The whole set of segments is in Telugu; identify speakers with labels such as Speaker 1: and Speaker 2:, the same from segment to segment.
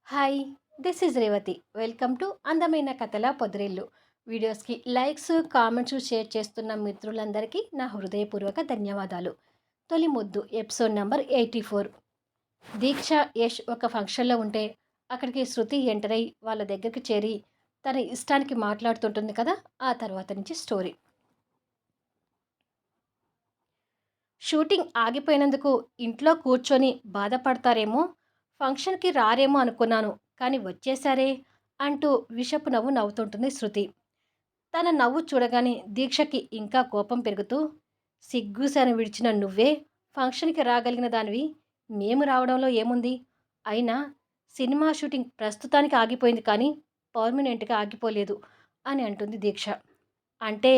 Speaker 1: Hi, this is Revathi. Welcome to అందమైన కథల పొదరిల్లు. వీడియోస్కి లైక్స్, కామెంట్స్, షేర్ చేస్తున్న మిత్రులందరికీ నా హృదయపూర్వక ధన్యవాదాలు. తొలి ముద్దు ఎపిసోడ్ నెంబర్ 84. దీక్ష, యష్ ఒక ఫంక్షన్లో ఉంటే అక్కడికి శృతి ఎంటర్ అయి వాళ్ళ దగ్గరికి చేరి తన ఇష్టానికి మాట్లాడుతుంటుంది కదా. ఆ తర్వాత నుంచి స్టోరీ. షూటింగ్ ఆగిపోయినందుకు ఇంట్లో కూర్చొని బాధపడతారేమో, ఫంక్షన్కి రారేమో అనుకున్నాను, కానీ వచ్చేసారే అంటూ విషపు నవ్వు నవ్వుతుంటుంది శృతి. తన నవ్వు చూడగానే దీక్షకి ఇంకా కోపం పెరుగుతూ, సిగ్గుసని విడిచిన నువ్వే ఫంక్షన్కి రాగలిగిన దానివి, మేము రావడంలో ఏముంది? అయినా సినిమా షూటింగ్ ప్రస్తుతానికి ఆగిపోయింది కానీ పర్మనెంట్గా ఆగిపోలేదు అని అంటుంది దీక్ష. అంటే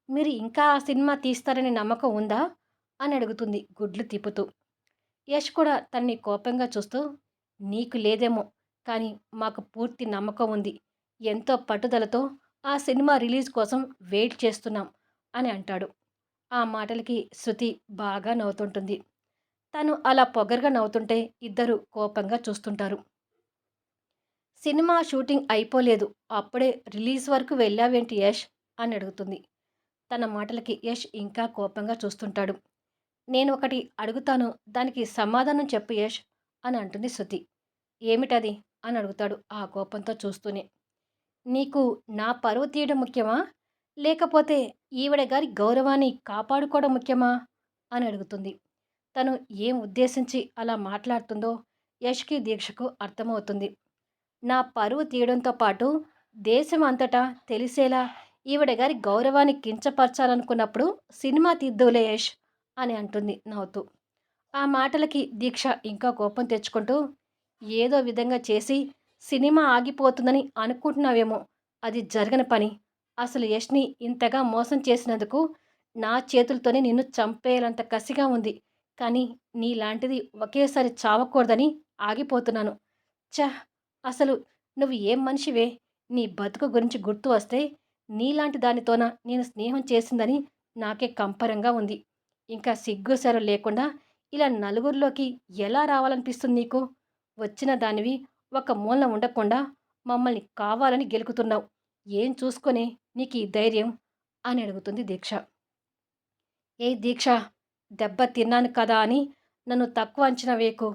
Speaker 1: మీరు ఇంకా ఆ సినిమా తీస్తారనే నమ్మకం ఉందా అని అడుగుతుంది గుడ్లు తిప్పుతూ. యష్ కూడా తన్ని కోపంగా చూస్తూ, నీకు లేదేమో, కానీ మాకు పూర్తి నమ్మకం ఉంది. ఎంతో పట్టుదలతో ఆ సినిమా రిలీజ్ కోసం వెయిట్ చేస్తున్నాం అని అంటాడు. ఆ మాటలకి శృతి బాగా నవ్వుతుంటుంది. తను అలా పొగరుగా నవ్వుతుంటే ఇద్దరు కోపంగా చూస్తుంటారు. సినిమా షూటింగ్ అయిపోలేదు, అప్పుడే రిలీజ్ వరకు వెళ్ళావేంటి యష్ అని అడుగుతుంది. తన మాటలకి యష్ ఇంకా కోపంగా చూస్తుంటాడు. నేను ఒకటి అడుగుతాను, దానికి సమాధానం చెప్పు యష్ అని అంటుంది శృతి. ఏమిటది అని అడుగుతాడు ఆ కోపంతో చూస్తూనే. నీకు నా పరువు తీయడం ముఖ్యమా, లేకపోతే ఈవిడ గారి గౌరవాన్ని కాపాడుకోవడం ముఖ్యమా అని అడుగుతుంది. తను ఏం ఉద్దేశించి అలా మాట్లాడుతుందో యష్కి దీక్షకు అర్థమవుతుంది. నా పరువు తీయడంతో పాటు దేశం అంతటా తెలిసేలా ఈవిడ గారి గౌరవాన్ని కించపరచాలనుకున్నప్పుడు సినిమా తీద్దువులే యష్ అని అంటుంది నవ్వుతూ. ఆ మాటలకి దీక్ష ఇంకా కోపం తెచ్చుకుంటూ, ఏదో విధంగా చేసి సినిమా ఆగిపోతుందని అనుకుంటున్నావేమో, అది జరగని పని. అసలు యష్ని ఇంతగా మోసం చేసినందుకు నా చేతులతోనే నిన్ను చంపేయాలంత కసిగా ఉంది, కానీ నీలాంటిది ఒకేసారి చావకూడదని ఆగిపోతున్నాను. ఛ! అసలు నువ్వు ఏం మనిషివే? నీ బతుకు గురించి గుర్తు వస్తే నీలాంటి దానితోన నేను స్నేహం చేసిందని నాకే కంపరంగా ఉంది. ఇంకా సిగ్గు శరం లేకుండా ఇలా నలుగురిలోకి ఎలా రావాలనిపిస్తుంది నీకు? వచ్చిన దానివి ఒక మూలన ఉండకుండా మమ్మల్ని కావాలని గెలుకుతున్నావు. ఏం చూసుకొని నీకు ఈ ధైర్యం అని అడుగుతుంది దీక్ష. ఏ దీక్ష, దెబ్బ తిన్నాను కదా అని నన్ను తక్కువ అంచనా వేయకు.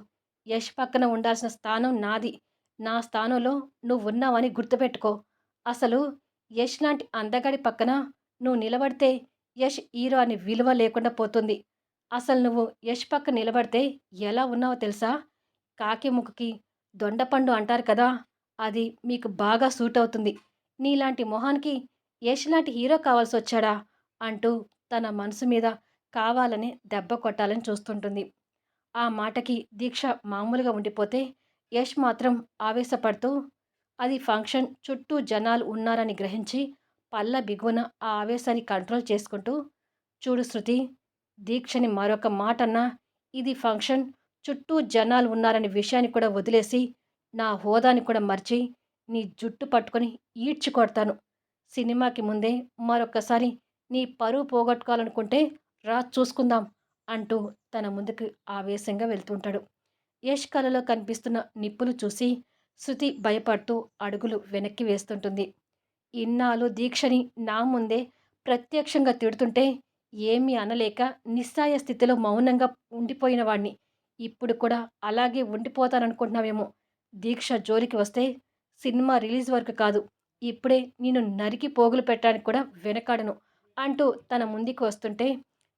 Speaker 1: యష్ పక్కన ఉండాల్సిన స్థానం నాది. నా స్థానంలో నువ్వున్నావని గుర్తుపెట్టుకో. అసలు యష్ లాంటి అందగాడి పక్కన నువ్వు నిలబడితే యష్ హీరో అని విలువ లేకుండా పోతుంది. అసలు నువ్వు యష్ పక్క నిలబడితే ఎలా ఉన్నావో తెలుసా? కాకి ముక్కుకి దొండపండు అంటారు కదా, అది మీకు బాగా సూట్ అవుతుంది. నీలాంటి మొహానికి యష్ లాంటి హీరో కావాల్సొచ్చాడా అంటూ తన మనసు మీద కావాలని దెబ్బ కొట్టాలని చూస్తుంటుంది. ఆ మాటకి దీక్ష మామూలుగా ఉండిపోతే యష్ మాత్రం ఆవేశపడుతూ, అది ఫంక్షన్, చుట్టూ జనాలు ఉన్నారని గ్రహించి పళ్ళ బిగువన ఆ ఆవేశాన్ని కంట్రోల్ చేసుకుంటూ, చూడు శృతి, దీక్షని మరొక మాటన్నా ఇది ఫంక్షన్, చుట్టూ జనాలు ఉన్నారనే విషయాన్ని కూడా వదిలేసి నా హోదాని కూడా మర్చి నీ జుట్టు పట్టుకొని ఈడ్చి కొడతాను. సినిమాకి ముందే మరొకసారి నీ పరువు పోగొట్టుకోవాలనుకుంటే రా చూసుకుందాం అంటూ తన ముందుకు ఆవేశంగా వెళ్తుంటాడు. యష్ కలలో కనిపిస్తున్న నిప్పులు చూసి శృతి భయపడుతూ అడుగులు వెనక్కి వేస్తుంటుంది. ఇన్నాళ్ళు దీక్షని నా ముందే ప్రత్యక్షంగా తిడుతుంటే ఏమీ అనలేక నిస్సాయ స్థితిలో మౌనంగా ఉండిపోయిన వాణ్ణి ఇప్పుడు కూడా అలాగే ఉండిపోతాననుకుంటున్నావేమో. దీక్ష జోలికి వస్తే సినిమా రిలీజ్ వరకు కాదు, ఇప్పుడే నేను నరికి పోగులు పెట్టడానికి కూడా వెనకాడను అంటూ తన ముందుకు వస్తుంటే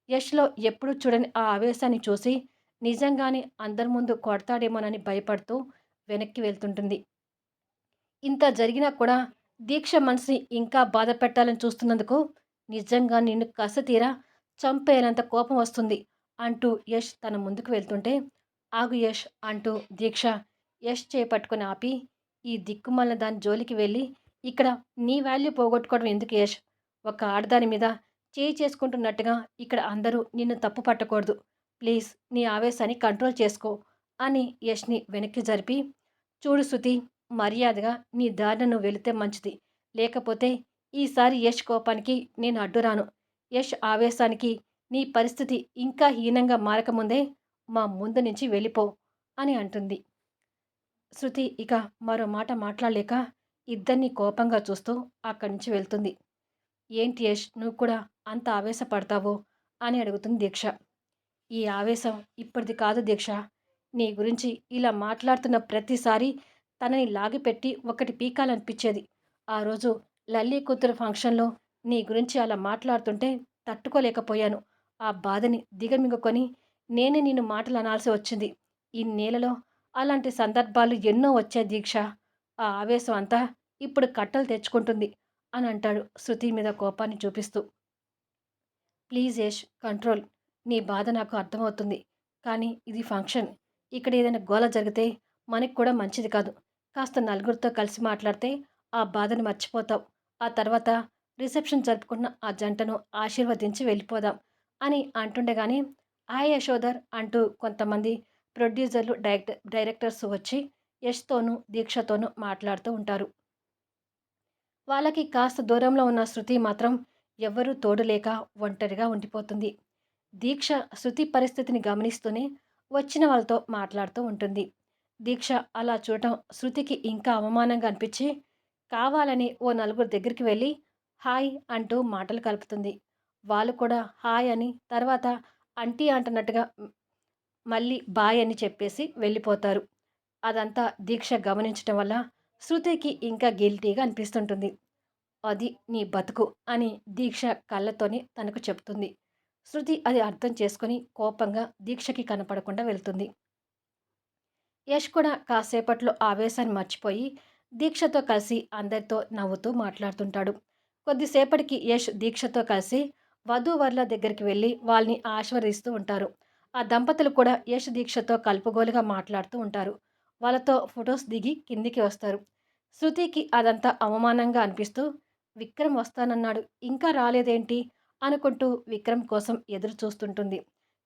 Speaker 1: యష్లో ఎప్పుడూ చూడని ఆ ఆవేశాన్ని చూసి నిజంగానే అందరి ముందు కొడతాడేమోనని భయపడుతూ వెనక్కి వెళ్తుంటుంది. ఇంత జరిగినా కూడా దీక్ష మనసుని ఇంకా బాధ పెట్టాలని చూస్తున్నందుకు నిజంగా నిన్ను కసితీరా చంపేయాలంత కోపం వస్తుంది అంటూ యష్ తన ముందుకు వెళ్తుంటే, ఆగు యష్ అంటూ దీక్ష యష్ చేపట్టుకుని ఆపి, ఈ దిక్కుమాలిన దాని జోలికి వెళ్ళి ఇక్కడ నీ వాల్యూ పోగొట్టుకోవడం ఎందుకు యష్? ఒక ఆడదాని మీద చేయి చేసుకుంటున్నట్టుగా ఇక్కడ అందరూ నిన్ను తప్పు పట్టకూడదు. ప్లీజ్ నీ ఆవేశాన్ని కంట్రోల్ చేసుకో అని యష్ని వెనక్కి జరిపి, చూడు శృతి, మర్యాదగా నీ దారిన నువ్వు వెళితే మంచిది. లేకపోతే ఈసారి యష్ కోపానికి నేను అడ్డురాను. యష్ ఆవేశానికి నీ పరిస్థితి ఇంకా హీనంగా మారకముందే మా ముందు నుంచి వెళ్ళిపో అని అంటుంది. శృతి ఇక మరో మాట మాట్లాడలేక ఇద్దరిని కోపంగా చూస్తూ అక్కడి నుంచి వెళ్తుంది. ఏంటి యష్ నువ్వు కూడా అంత ఆవేశపడతావు అని అడుగుతుంది దీక్ష. ఈ ఆవేశం ఇప్పటిది కాదు దీక్ష. నీ గురించి ఇలా మాట్లాడుతున్న ప్రతిసారి తనని లాగిపెట్టి ఒకటి పీకాలనిపించేది. ఆ రోజు లల్లి కూతురు ఫంక్షన్లో నీ గురించి అలా మాట్లాడుతుంటే తట్టుకోలేకపోయాను. ఆ బాధని దిగమింగుకొని నేనే నిన్ను మాటలు అనాల్సి వచ్చింది. ఇన్నేళ్లలో అలాంటి సందర్భాలు ఎన్నో వచ్చాయి దీక్ష. ఆ ఆవేశం అంతా ఇప్పుడు కట్టలు తెచ్చుకుంటుంది అని అంటాడు శృతి మీద కోపాన్ని చూపిస్తూ. Please Yash control. నీ బాధ నాకు అర్థమవుతుంది. కానీ ఇది ఫంక్షన్. ఇక్కడ ఏదైనా గోల జరిగితే మనకి కూడా మంచిది కాదు. కాస్త నలుగురితో కలిసి మాట్లాడితే ఆ బాధను మర్చిపోతావు. ఆ తర్వాత రిసెప్షన్ జరుపుకున్న ఆ జంటను ఆశీర్వదించి వెళ్ళిపోదాం అని అంటుండగానే హాయ్ యశోదర్ అంటూ కొంతమంది ప్రొడ్యూసర్లు డైరెక్టర్స్ వచ్చి యష్తోనూ దీక్షతోనూ మాట్లాడుతూ ఉంటారు. వాళ్ళకి కాస్త దూరంలో ఉన్న శృతి మాత్రం ఎవ్వరూ తోడు లేక ఒంటరిగా ఉండిపోతుంది. దీక్ష శృతి పరిస్థితిని గమనిస్తూనే వచ్చిన వాళ్ళతో మాట్లాడుతూ ఉంటుంది. దీక్ష అలా చూడటం శృతికి ఇంకా అవమానంగా అనిపించి కావాలని ఓ నలుగురు దగ్గరికి వెళ్ళి హాయ్ అంటూ మాటలు కలుపుతుంది. వాళ్ళు కూడా హాయ్ అని తర్వాత అంటీ అంటున్నట్టుగా మళ్ళీ బాయ్ అని చెప్పేసి వెళ్ళిపోతారు. అదంతా దీక్ష గమనించటం వల్ల శృతికి ఇంకా గిల్టీగా అనిపిస్తుంటుంది. అది నీ బతుకు అని దీక్ష కళ్ళతోనే తనకు చెప్తుంది. శృతి అది అర్థం చేసుకొని కోపంగా దీక్షకి కనపడకుండా వెళ్తుంది. యష్ కూడా కాసేపట్లో ఆవేశాన్ని మర్చిపోయి దీక్షతో కలిసి అందరితో నవ్వుతూ మాట్లాడుతుంటాడు. కొద్దిసేపటికి యష్ దీక్షతో కలిసి వధూవరుల దగ్గరికి వెళ్ళి వాళ్ళని ఆశీర్వదిస్తూ ఉంటారు. ఆ దంపతులు కూడా యష్ దీక్షతో కలుపుగోలుగా మాట్లాడుతూ ఉంటారు. వాళ్ళతో ఫొటోస్ దిగి కిందికి వస్తారు. శృతికి అదంతా అవమానంగా అనిపిస్తూ విక్రమ్ వస్తానన్నాడు ఇంకా రాలేదేంటి అనుకుంటూ విక్రమ్ కోసం ఎదురు చూస్తుంటుంది.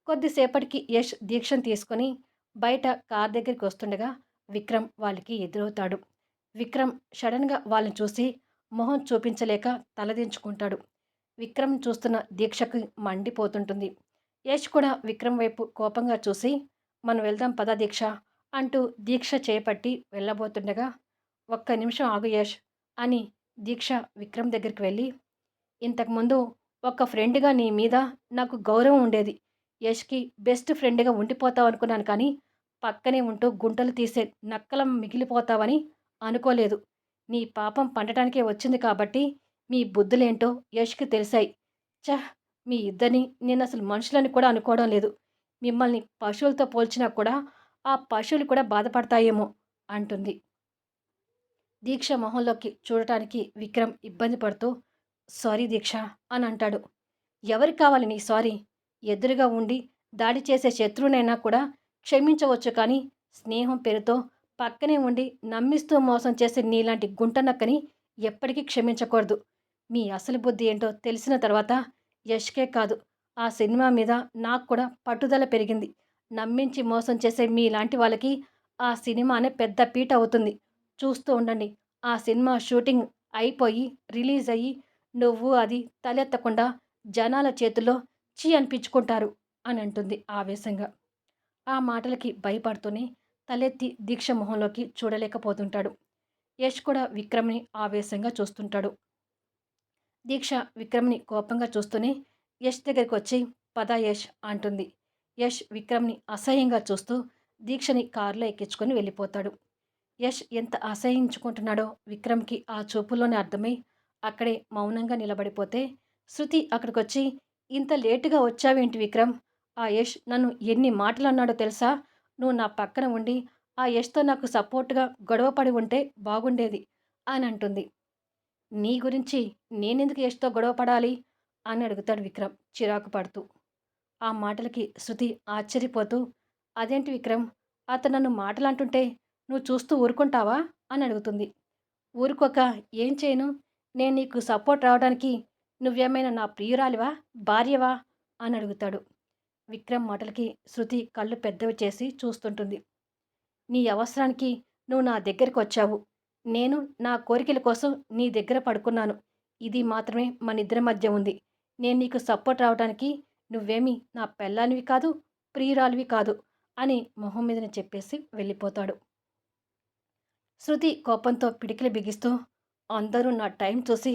Speaker 1: కొద్దిసేపటికి యష్ దీక్షను తీసుకొని బయట కార్ దగ్గరికి వస్తుండగా విక్రమ్ వాళ్ళకి ఎదురవుతాడు. విక్రమ్ సడన్గా వాళ్ళని చూసి మొహం చూపించలేక తలదించుకుంటాడు. విక్రమ్ చూస్తున్న దీక్షకు మండిపోతుంటుంది. యష్ కూడా విక్రమ్ వైపు కోపంగా చూసి మనం వెళ్దాం పద దీక్ష అంటూ దీక్ష చేపట్టి వెళ్ళబోతుండగా ఒక్క నిమిషం ఆగు యష్ అని దీక్ష విక్రమ్ దగ్గరికి వెళ్ళి ఇంతకుముందు ఒక ఫ్రెండ్గా నీ మీద నాకు గౌరవం ఉండేది. యష్కి బెస్ట్ ఫ్రెండ్గా ఉండిపోతావు అనుకున్నాను కానీ పక్కనే ఉంటూ గుంటలు తీసే నక్కలం మిగిలిపోతావని అనుకోలేదు. నీ పాపం పండటానికే వచ్చింది కాబట్టి మీ బుద్ధులేంటో యష్కి తెలిసాయి. ఛ! మీ ఇద్దరిని నేను అసలు మనుషులని కూడా అనుకోవడం లేదు. మిమ్మల్ని పశువులతో పోల్చినా కూడా ఆ పశువులు కూడా బాధపడతాయేమో అంటుంది. దీక్ష మొహంలోకి చూడటానికి విక్రమ్ ఇబ్బంది పడుతూ సారీ దీక్ష అని అంటాడు. ఎవరికి కావాలి నీ సారీ? ఎదురుగా ఉండి దాడి చేసే శత్రువునైనా కూడా క్షమించవచ్చు కానీ స్నేహం పేరుతో పక్కనే ఉండి నమ్మిస్తూ మోసం చేసే నీలాంటి గుంటనక్కని ఎప్పటికీ క్షమించకూడదు. మీ అసలు బుద్ధి ఏంటో తెలిసిన తర్వాత యష్కే కాదు ఆ సినిమా మీద నాకు కూడా పట్టుదల పెరిగింది. నమ్మించి మోసం చేసే మీలాంటి వాళ్ళకి ఆ సినిమానే పెద్ద పీట అవుతుంది. చూస్తూ ఉండండి. ఆ సినిమా షూటింగ్ అయిపోయి రిలీజ్ అయ్యి నువ్వు అది తలెత్తకుండా జనాల చేతుల్లో ఛీ అనిపించుకుంటారు అని అంటుంది ఆవేశంగా. ఆ మాటలకి భయపడుతూనే తలెత్తి దీక్ష మొహంలోకి చూడలేకపోతుంటాడు. యష్ కూడా విక్రమ్ని ఆవేశంగా చూస్తుంటాడు. దీక్ష విక్రమ్ని కోపంగా చూస్తూనే యష్ దగ్గరికి వచ్చి పద యష్ అంటుంది. యష్ విక్రమ్ని అసహ్యంగా చూస్తూ దీక్షని కారులో ఎక్కించుకొని వెళ్ళిపోతాడు. యష్ ఎంత అసహించుకుంటున్నాడో విక్రమ్కి ఆ చూపుల్లోనే అర్థమై అక్కడే మౌనంగా నిలబడిపోతే శృతి అక్కడికొచ్చి ఇంత లేటుగా వచ్చావేంటి విక్రమ్? ఆ యష్ నన్ను ఎన్ని మాటలు అన్నాడో తెలుసా? నువ్వు నా పక్కన ఉండి ఆ యష్తో నాకు సపోర్ట్గా గొడవ పడి ఉంటే బాగుండేది అని అంటుంది. నీ గురించి నేనెందుకు యష్తో గొడవ పడాలి అని అడుగుతాడు విక్రమ్ చిరాకు పడుతూ. ఆ మాటలకి శృతి ఆశ్చర్యపోతూ అదేంటి విక్రమ్ అతను నన్ను మాటలంటుంటే నువ్వు చూస్తూ ఊరుకుంటావా అని అడుగుతుంది. ఊరుకోక ఏం చేయను? నేను నీకు సపోర్ట్ రావడానికి నువ్వేమైనా నా ప్రియురాలివా? భార్యవా? అని అడుగుతాడు. విక్రమ్ మాటలకి శృతి కళ్ళు పెద్దవి చేసి చూస్తుంటుంది. నీ అవసరానికి నువ్వు నా దగ్గరకొచ్చావు. నేను నా కోరికల కోసం నీ దగ్గర పడుకున్నాను. ఇది మాత్రమే మనిద్దరి మధ్య ఉంది. నేను నీకు సపోర్ట్ రావడానికి నువ్వేమీ నా పెళ్ళానివి కాదు, ప్రియురాలివి కాదు అని మొహం మీదనే చెప్పేసి వెళ్ళిపోతాడు. శృతి కోపంతో పిడికిలి బిగిస్తూ, అందరూ నా టైం చూసి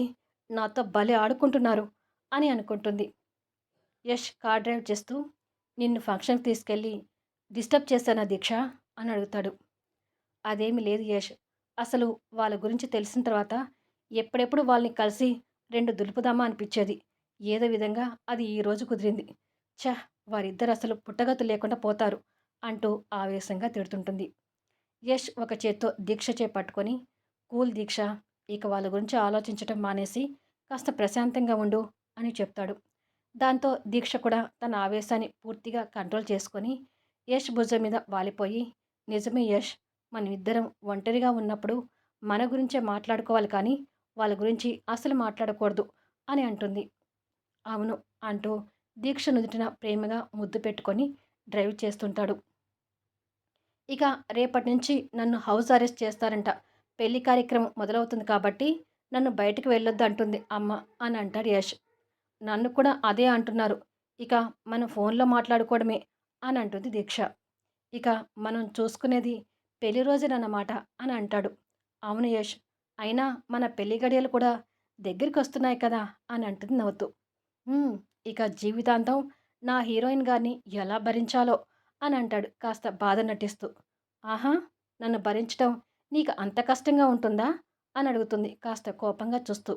Speaker 1: నాతో భలే ఆడుకుంటున్నారు అని అనుకుంటుంది. యష్ కార్ డ్రైవ్ చేస్తూ, నిన్ను ఫంక్షన్‌కి తీసుకెళ్ళి డిస్టర్బ్ చేశానా దీక్ష అని అడుగుతాడు. అదేమీ లేదు యష్. అసలు వాళ్ళ గురించి తెలిసిన తర్వాత ఎప్పుడెప్పుడు వాళ్ళని కలిసి 2 దులుపుదామా అనిపిచ్చేది. ఏదో విధంగా అది ఈరోజు కుదిరింది. ఛ! వారిద్దరు అసలు పుట్టగతులు లేకుండా పోతారు అంటూ ఆవేశంగా తిడుతుంటుంది. యష్ ఒక చేత్తో దీక్ష పట్టుకొని, కూల్ దీక్ష, ఇక వాళ్ళ గురించి ఆలోచించటం మానేసి కాస్త ప్రశాంతంగా ఉండు అని చెప్తాడు. దాంతో దీక్ష కూడా తన ఆవేశాన్ని పూర్తిగా కంట్రోల్ చేసుకొని యష్ భుజం మీద వాలిపోయి, నిజమే యష్, మనమిద్దరం ఒంటరిగా ఉన్నప్పుడు మన గురించే మాట్లాడుకోవాలి కానీ వాళ్ళ గురించి అసలు మాట్లాడకూడదు అని అంటుంది. అవును అంటూ దీక్ష నుదుటిన ప్రేమగా ముద్దు పెట్టుకొని డ్రైవ్ చేస్తుంటాడు. ఇక రేపటి నుంచి నన్ను హౌస్ అరెస్ట్ చేస్తారంట. పెళ్లి కార్యక్రమం మొదలవుతుంది కాబట్టి నన్ను బయటికి వెళ్ళొద్దు అంటుంది అమ్మ అని అంటాడు యష్. నన్ను కూడా అదే అంటున్నారు. ఇక మనం ఫోన్‌లో మాట్లాడుకోవడమే అని అంటుంది దీక్ష. ఇక మనం చూసుకునేది పెళ్లి రోజేనన్నమాట అని అంటాడు. అవును యష్. అయినా మన పెళ్లి గడియలు కూడా దగ్గరికొస్తున్నాయి కదా అని అంటుంది నవ్వుతూ. హ్మ్. ఇక జీవితాంతం నా హీరోయిన్ గారిని ఎలా భరించాలో అని అంటాడు కాస్త బాధ నటిస్తూ. ఆహా! నన్ను భరించటం నీకు అంత కష్టంగా ఉంటుందా అని అడుగుతుంది కాస్త కోపంగా చూస్తూ.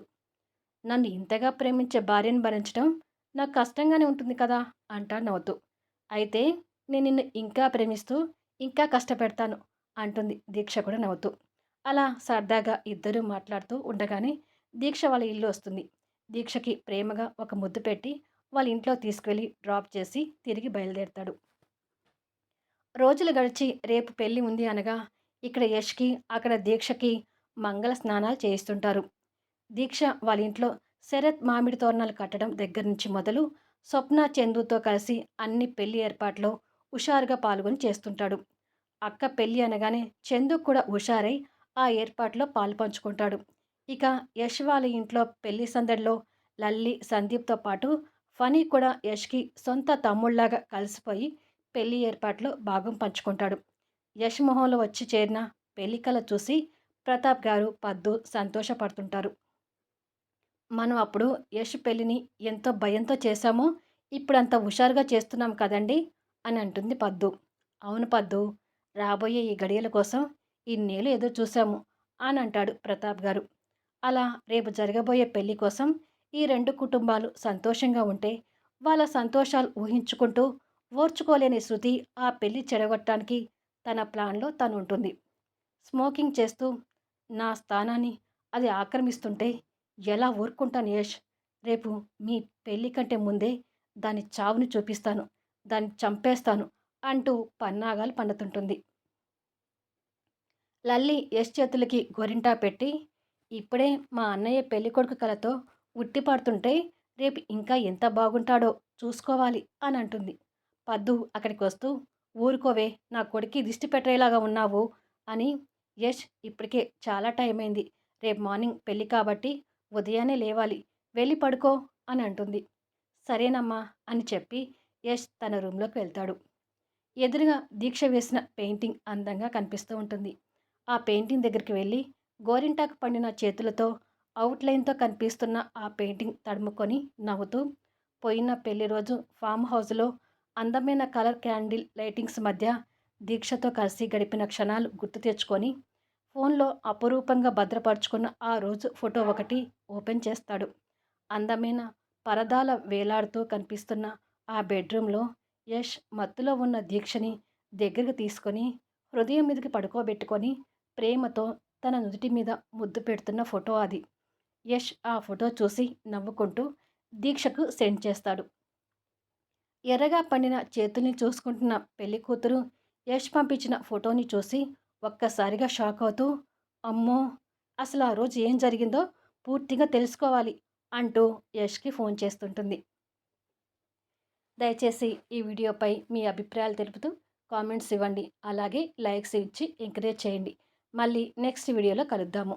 Speaker 1: నన్ను ఇంతగా ప్రేమించే భార్యను భరించడం నాకు కష్టంగానే ఉంటుంది కదా అంటాడు నవ్వుతూ. అయితే నేను నిన్ను ఇంకా ప్రేమిస్తూ ఇంకా కష్టపెడతాను అంటుంది దీక్ష కూడా నవ్వుతూ. అలా సరదాగా ఇద్దరూ మాట్లాడుతూ ఉండగానే దీక్ష వాళ్ళ ఇల్లు వస్తుంది. దీక్షకి ప్రేమగా ఒక ముద్దు పెట్టి వాళ్ళ ఇంట్లో తీసుకువెళ్ళి డ్రాప్ చేసి తిరిగి బయలుదేరతాడు. రోజులు గడిచి రేపు పెళ్లి ఉంది అనగా ఇక్కడ యష్‌కి, అక్కడ దీక్షకి మంగళ స్నానాలు చేయిస్తుంటారు. దీక్ష వాళ్ళ ఇంట్లో శరత్ మామిడి తోరణాలు కట్టడం దగ్గర నుంచి మొదలు స్వప్న, చందుతో కలిసి అన్ని పెళ్లి ఏర్పాట్లో హుషారుగా పాల్గొని చేస్తుంటాడు. అక్క పెళ్లి అనగానే చందు కూడా హుషారై ఆ ఏర్పాట్లో పాలుపంచుకుంటాడు. ఇక యష్ వాళ్ళ ఇంట్లో పెళ్లి సందడిలో లల్లి, సందీప్‌తో పాటు ఫనీ కూడా యష్‌కి సొంత తమ్ముళ్లాగా కలిసిపోయి పెళ్లి ఏర్పాట్లో భాగం పంచుకుంటాడు. యష్ మొహంలో వచ్చి చేరిన పెళ్లి కల చూసి ప్రతాప్ గారు, పద్దు సంతోషపడుతుంటారు. మనం అప్పుడు యష్ పెళ్ళిని ఎంతో భయంతో చేశామో, ఇప్పుడంత హుషారుగా చేస్తున్నాం కదండీ! అని అంటుంది పద్దు. అవును పద్దు. రాబోయే ఈ గడియల కోసం ఇన్నేళ్ళు ఎదురు చూశాము అని అంటాడు ప్రతాప్ గారు. అలా రేపు జరగబోయే పెళ్లి కోసం ఈ 2 కుటుంబాలు సంతోషంగా ఉంటే, వాళ్ళ సంతోషాలు ఊహించుకుంటూ ఓర్చుకోలేని శృతి ఆ పెళ్లి చెడగొట్టడానికి తన ప్లాన్‌లో తనుంటుంది. స్మోకింగ్ చేస్తూ నా స్థానాన్ని అది ఆక్రమిస్తుంటే ఎలా ఊరుకుంటాను యష్? రేపు మీ పెళ్లి కంటే ముందే దాని చావుని చూపిస్తాను. దాన్ని చంపేస్తాను అంటూ పన్నాగాలు పన్నుతుంటుంది. లల్లి యష్ చేతులకి గోరింటా పెట్టి, ఇప్పుడే మా అన్నయ్య పెళ్ళికొడుకు కలతో ఉట్టిపడుతుంటే రేపు ఇంకా ఎంత బాగుంటాడో చూసుకోవాలి అని అంటుంది. పద్దు అక్కడికి వస్తూ, ఊరుకోవే నా కొడుక్కి దిష్టి పెట్టేలాగా ఉన్నావు అని. యష్ ఇప్పటికే చాలా టైం అయింది. రేపు మార్నింగ్ పెళ్ళి కాబట్టి ఉదయాన్నే లేవాలి. వెళ్ళి పడుకో అని అంటుంది. సరేనమ్మా అని చెప్పి యష్ తన రూమ్‌లోకి వెళ్తాడు. ఎదురుగా దీక్ష వేసిన పెయింటింగ్ అందంగా కనిపిస్తూ ఉంటుంది. ఆ పెయింటింగ్ దగ్గరికి వెళ్ళి గోరింటాకు పండిన చేతులతో అవుట్‌లైన్‌తో కనిపిస్తున్న ఆ పెయింటింగ్ తడుముకొని నవ్వుతూ, పోయిన పెళ్లి రోజు ఫామ్ హౌస్‌లో అందమైన కలర్ క్యాండిల్ లైటింగ్స్ మధ్య దీక్షతో కలిసి గడిపిన క్షణాలు గుర్తు తెచ్చుకొని ఫోన్‌లో అపురూపంగా భద్రపరుచుకున్న ఆ రోజు ఫోటో ఒకటి ఓపెన్ చేస్తాడు. అందమైన పరదాల వేలాడుతూ కనిపిస్తున్న ఆ బెడ్రూమ్‌లో యష్ మత్తులో ఉన్న దీక్షని దగ్గరికి తీసుకొని హృదయం మీదకి పడుకోబెట్టుకొని ప్రేమతో తన నుదిటి మీద ముద్దు పెడుతున్న ఫోటో అది. యష్ ఆ ఫోటో చూసి నవ్వుకుంటూ దీక్షకు సెండ్ చేస్తాడు. ఎర్రగా పండిన చేతుల్ని చూసుకుంటున్న పెళ్లి కూతురు యష్ పంపించిన ఫోటోని చూసి ఒక్కసారిగా షాక్ అవుతూ, అమ్మో! అసలు ఆ రోజు ఏం జరిగిందో పూర్తిగా తెలుసుకోవాలి అంటూ యష్‌కి ఫోన్ చేస్తుంటుంది. దయచేసి ఈ వీడియోపై మీ అభిప్రాయాలు తెలుపుతూ కామెంట్స్ ఇవ్వండి. అలాగే లైక్స్ ఇచ్చి ఎంకరేజ్ చేయండి. మళ్ళీ నెక్స్ట్ వీడియోలో కలుద్దాము.